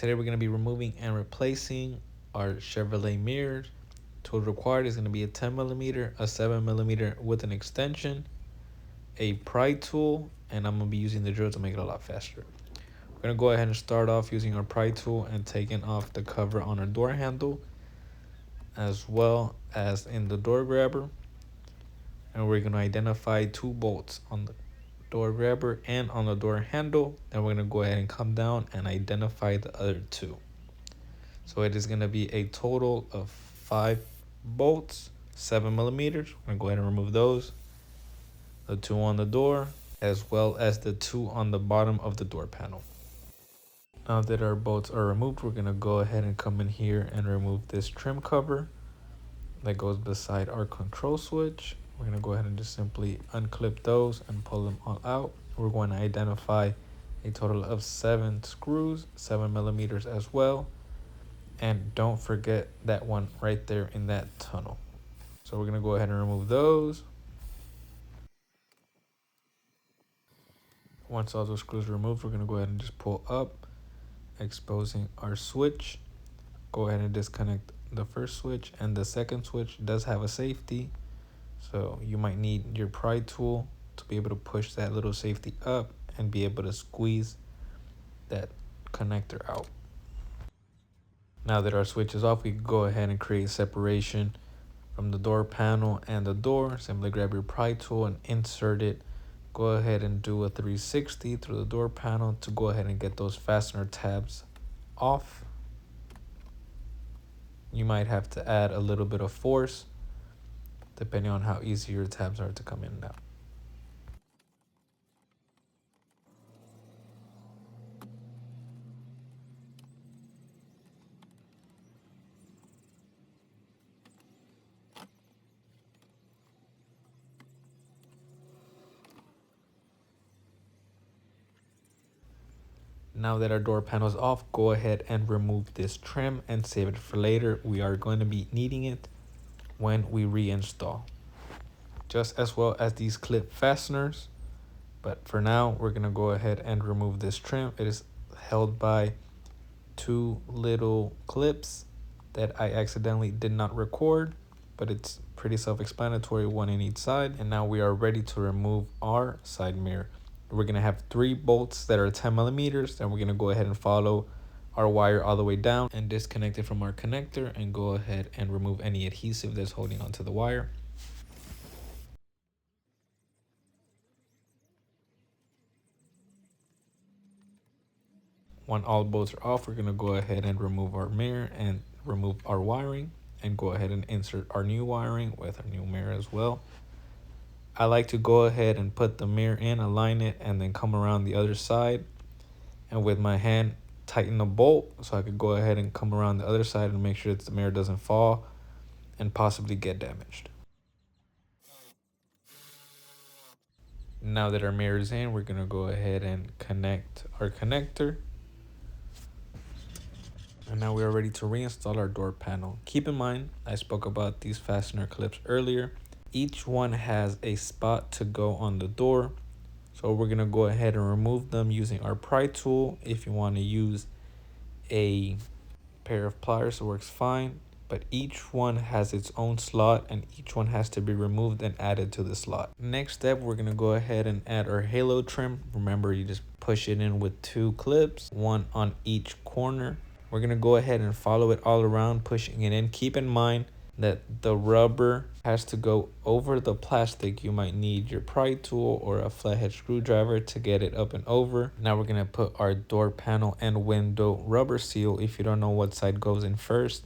Today we're going to be removing and replacing our Chevrolet mirrors. Tools required is going to be a 10mm, a 7mm with an extension, a pry tool, and I'm going to be using the drill to make it a lot faster. We're going to go ahead and start off using our pry tool and taking off the cover on our door handle, as well as in the door grabber. And we're going to identify 2 bolts on the door grabber and on the door handle. Then we're going to go ahead and come down and identify the other 2. So it is going to be a total of 5 bolts, 7mm. We're going to go ahead and remove those. The 2 on the door, as well as the 2 on the bottom of the door panel. Now that our bolts are removed, we're going to go ahead and come in here and remove this trim cover that goes beside our control switch. We're going to go ahead and just simply unclip those and pull them all out. We're going to identify a total of 7 screws, 7mm as well. And don't forget that one right there in that tunnel. So we're going to go ahead and remove those. Once all those screws are removed, we're going to go ahead and just pull up, exposing our switch. Go ahead and disconnect the first switch, and the second switch does have a safety. So you might need your pry tool to be able to push that little safety up and be able to squeeze that connector out. Now that our switch is off, we can go ahead and create separation from the door panel and the door. Simply grab your pry tool and insert it. Go ahead and do a 360 through the door panel to go ahead and get those fastener tabs off. You might have to add a little bit of force depending on how easy your tabs are to come in and out. Now that our door panel is off, go ahead and remove this trim and save it for later. We are going to be needing it when we reinstall, just as well as these clip fasteners. But for now, we're going to go ahead and remove this trim. It is held by 2 little clips that I accidentally did not record, but it's pretty self-explanatory, 1 in each side. And now we are ready to remove our side mirror. We're going to have 3 bolts that are 10mm, and we're going to go ahead and follow our wire all the way down and disconnect it from our connector and go ahead and remove any adhesive that's holding onto the wire. When all bolts are off, we're going to go ahead and remove our mirror and remove our wiring and go ahead and insert our new wiring with our new mirror as well. I like to go ahead and put the mirror in, align it, and then come around the other side. And with my hand, tighten the bolt so I could go ahead and come around the other side and make sure that the mirror doesn't fall and possibly get damaged. Now that our mirror is in, we're going to go ahead and connect our connector. And now we are ready to reinstall our door panel. Keep in mind, I spoke about these fastener clips earlier. Each one has a spot to go on the door. So we're going to go ahead and remove them using our pry tool. If you want to use a pair of pliers, it works fine. But each one has its own slot and each one has to be removed and added to the slot. Next step, we're going to go ahead and add our halo trim. Remember, you just push it in with 2 clips, 1 on each corner. We're going to go ahead and follow it all around, pushing it in. Keep in mind that the rubber has to go over the plastic. You might need your pry tool or a flathead screwdriver to get it up and over. Now we're going to put our door panel and window rubber seal. If you don't know what side goes in first,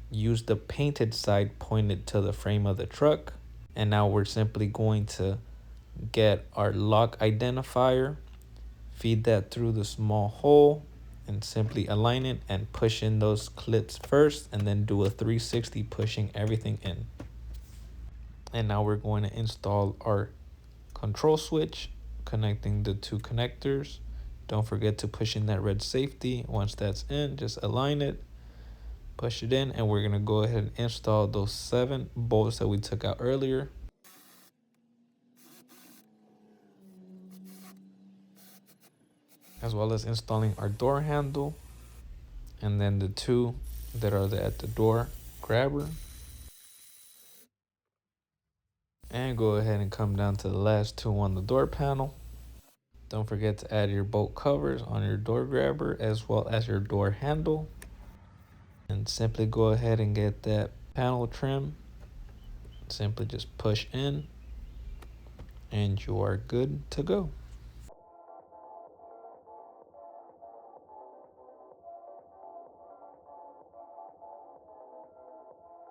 use the painted side pointed to the frame of the truck. And now we're simply going to get our lock identifier, feed that through the small hole, and simply align it and push in those clips first, and then do a 360 pushing everything in. And now we're going to install our control switch, connecting the 2 connectors. Don't forget to push in that red safety. Once that's in, just align it, push it in, and we're going to go ahead and install those 7 bolts that we took out earlier. As well as installing our door handle. and then the two that are at the door grabber, and go ahead and come down to the last two on the door panel. Don't forget to add your bolt covers on your door grabber as well as your door handle, and simply go ahead and get that panel trim. Simply just push in and you are good to go.